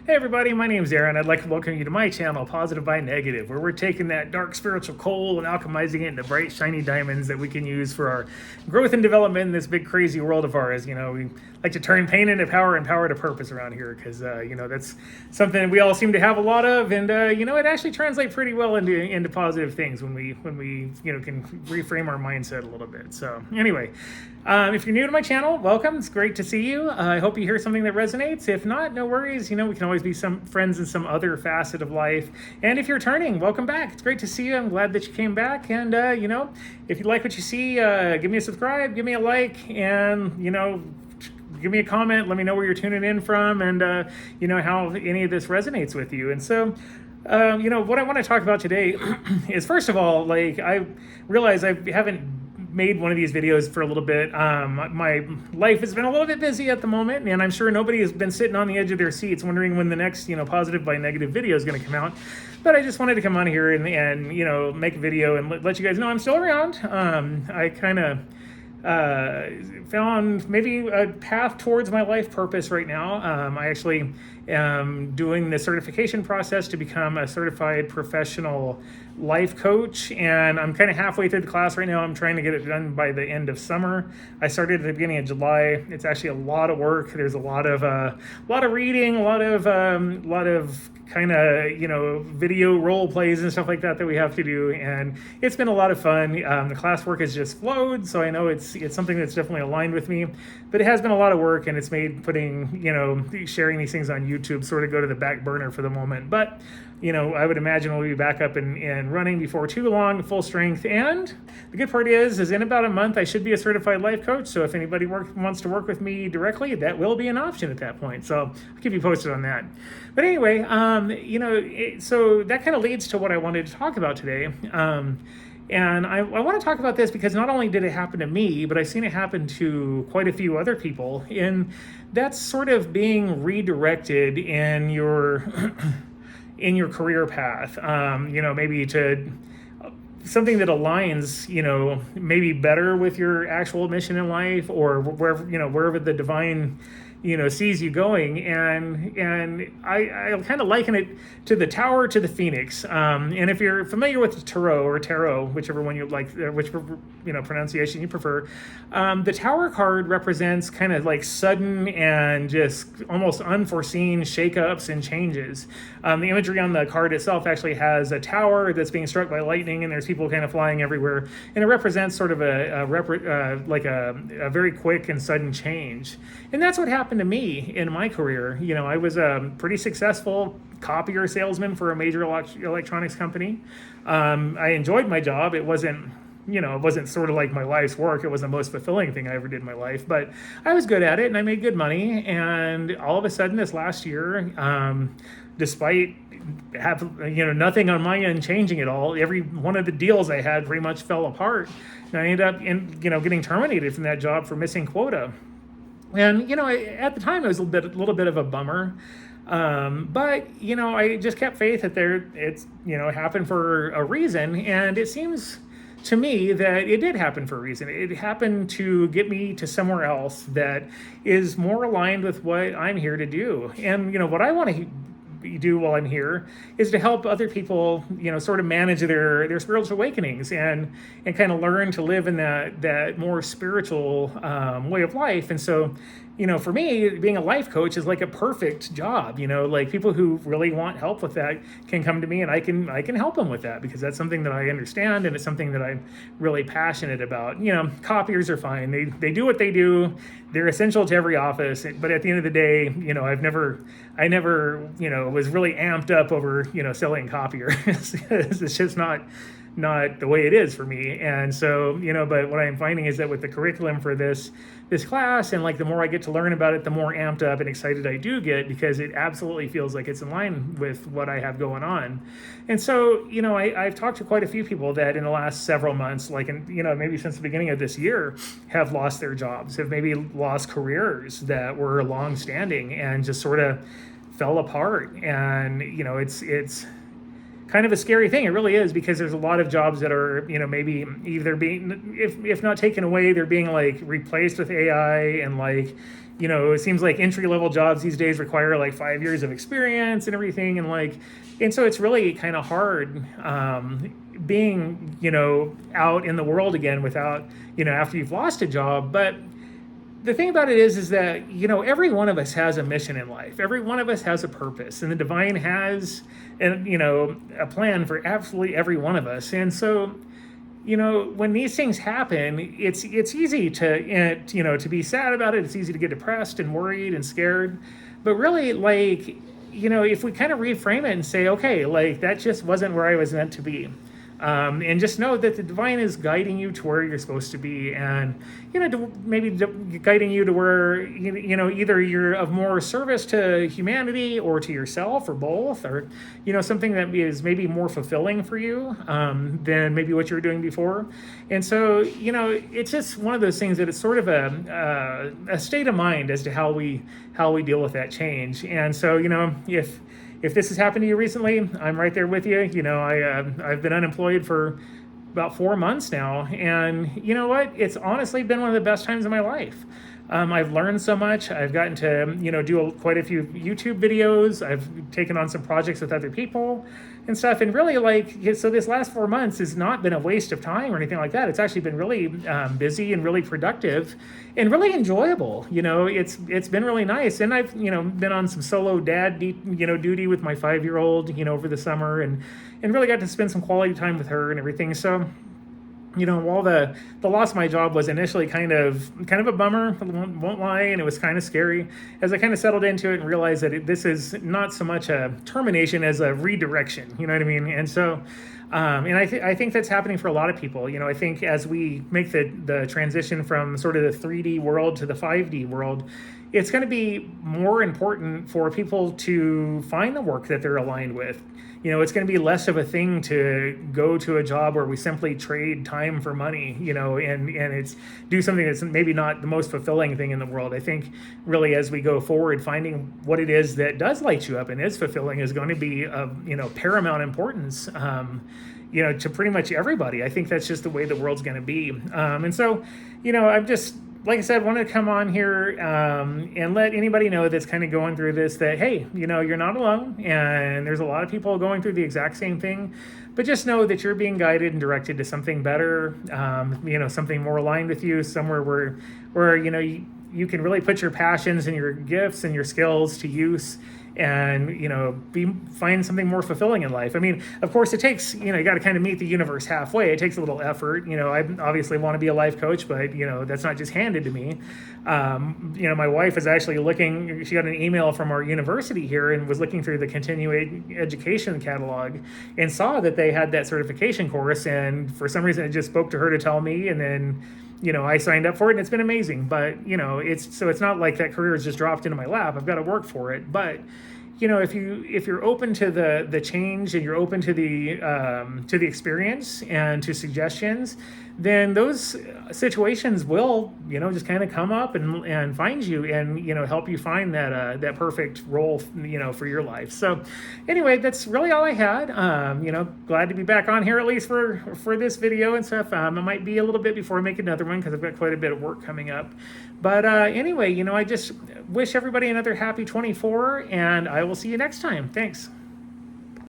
Hey everybody, my name is Aaron. I'd like to welcome you to my channel, Positive by Negative, where we're taking that dark spiritual coal and alchemizing it into bright, shiny diamonds that we can use for our growth and development in this big, crazy world of ours. We like to turn pain into power and power to purpose around here because, that's something we all seem to have a lot of. And, it actually translates pretty well into positive things when we can reframe our mindset a little bit. So, anyway. If you're new to my channel, welcome. It's great to see you. I hope you hear something that resonates. If not, no worries. We can always be some friends in some other facet of life. And if you're returning, welcome back. It's great to see you. I'm glad that you came back. And, if you like what you see, give me a subscribe, give me a like, and, give me a comment. Let me know where you're tuning in from and, how any of this resonates with you. And so, what I want to talk about today is, first of all, I realize I haven't made one of these videos for a little bit. My life has been a little bit busy at the moment, and I'm sure nobody has been sitting on the edge of their seats wondering when the next, Positive by Negative video is going to come out. But I just wanted to come on here and make a video and let you guys know I'm still around. I kind of found maybe a path towards my life purpose right now. I actually am doing the certification process to become a certified professional life coach, and I'm kind of halfway through the class right now. I'm trying to get it done by the end of summer. I started at the beginning of July. It's actually a lot of work. There's a lot of reading, a lot of kind of video role plays and stuff like that we have to do, and it's been a lot of fun. The classwork has just flowed, so I know it's something that's definitely aligned with me, but it has been a lot of work, and it's made sharing these things on YouTube sort of go to the back burner for the moment. But I would imagine we'll be back up and running before too long, full strength. And the good part is in about a month, I should be a certified life coach. So if anybody wants to work with me directly, that will be an option at that point. So I'll keep you posted on that. But anyway, so that kind of leads to what I wanted to talk about today. And I want to talk about this because not only did it happen to me, but I've seen it happen to quite a few other people. And that's sort of being redirected in your in your career path, maybe to something that aligns, maybe better with your actual mission in life, or wherever the divine sees you going. And I kind of liken it to the tower to the phoenix. And if you're familiar with tarot, whichever one you like, whichever pronunciation you prefer, the tower card represents kind of like sudden and just almost unforeseen shakeups and changes. The imagery on the card itself actually has a tower that's being struck by lightning, and there's people kind of flying everywhere, and it represents sort of a very quick and sudden change. And that's what happened to me in my career. I was a pretty successful copier salesman for a major electronics company. I enjoyed my job. It wasn't sort of like my life's work. It was the most fulfilling thing I ever did in my life, but I was good at it and I made good money. And all of a sudden this last year, despite nothing on my end changing at all, every one of the deals I had pretty much fell apart. And I ended up getting terminated from that job for missing quota. And, at the time, it was a little bit of a bummer. But, I just kept faith that it happened for a reason. And it seems to me that it did happen for a reason. It happened to get me to somewhere else that is more aligned with what I'm here to do. And, what I want to do while I'm here is to help other people, sort of manage their spiritual awakenings and kind of learn to live in that more spiritual way of life. And so, for me, being a life coach is like a perfect job. Like people who really want help with that can come to me, and I can help them with that because that's something that I understand, and it's something that I'm really passionate about. Copiers are fine. They do what they do. They're essential to every office. But at the end of the day, I never was really amped up over, selling copiers. It's just not the way it is for me. And so, but what I'm finding is that with the curriculum for this class, and the more I get to learn about it, the more amped up and excited I do get, because it absolutely feels like it's in line with what I have going on. And so, I've talked to quite a few people that in the last several months, maybe since the beginning of this year, have lost their jobs, have maybe lost careers that were long-standing and just sort of fell apart. And, it's kind of a scary thing. It really is, because there's a lot of jobs that are, maybe either being, if not taken away, they're being replaced with AI, and it seems like entry level jobs these days require like 5 years of experience and everything, and so it's really kind of hard being out in the world again without after you've lost a job. But the thing about it is that every one of us has a mission in life. Every one of us has a purpose, and the divine has a plan for absolutely every one of us. And so when these things happen, it's easy to be sad about it. It's easy to get depressed and worried and scared. But really, if we kind of reframe it and say, okay, that just wasn't where I was meant to be. And just know that the divine is guiding you to where you're supposed to be, and maybe guiding you to where either you're of more service to humanity or to yourself, or both, or something that is maybe more fulfilling for you than maybe what you were doing before. And so it's just one of those things that it's sort of a state of mind as to how we deal with that change. And so if this has happened to you recently, I'm right there with you. I've been unemployed for about 4 months now, and you know what? It's honestly been one of the best times of my life. I've learned so much. I've gotten to do quite a few YouTube videos. I've taken on some projects with other people and stuff, and really so this last 4 months has not been a waste of time or anything like that. It's actually been really busy and really productive and really enjoyable. It's been really nice, and I've been on some solo dad duty with my 5-year-old over the summer, and really got to spend some quality time with her and everything. So while the loss of my job was initially kind of a bummer, I won't lie, and it was kind of scary, as I kind of settled into it and realized that this is not so much a termination as a redirection. You know what I mean? And so, and I think that's happening for a lot of people. I think as we make the transition from sort of the 3D world to the 5D world, it's going to be more important for people to find the work that they're aligned with. It's going to be less of a thing to go to a job where we simply trade time for money, and it's do something that's maybe not the most fulfilling thing in the world. I think really as we go forward, finding what it is that does light you up and is fulfilling is going to be of, paramount importance, to pretty much everybody. I think that's just the way the world's going to be. And so, I'm just, like I said, wanted to come on here and let anybody know that's kind of going through this that, hey, you're not alone, and there's a lot of people going through the exact same thing. But just know that you're being guided and directed to something better, something more aligned with you, somewhere where you can really put your passions and your gifts and your skills to use, and find something more fulfilling in life. I mean, of course, it takes you got to kind of meet the universe halfway. It takes a little effort. I obviously want to be a life coach, but that's not just handed to me. My wife is actually looking. She got an email from our university here and was looking through the continuing education catalog and saw that they had that certification course, and for some reason it just spoke to her to tell me, and then I signed up for it, and it's been amazing. But it's not like that career has just dropped into my lap. I've got to work for it. But if you're open to the change, and you're open to the experience and to suggestions, then those situations will just kind of come up and find you, and help you find that perfect role for your life. So anyway, that's really all I had. Glad to be back on here, at least for this video and stuff. It might be a little bit before I make another one, because I've got quite a bit of work coming up. But anyway, I just wish everybody another happy 24, and I will see you next time. Thanks.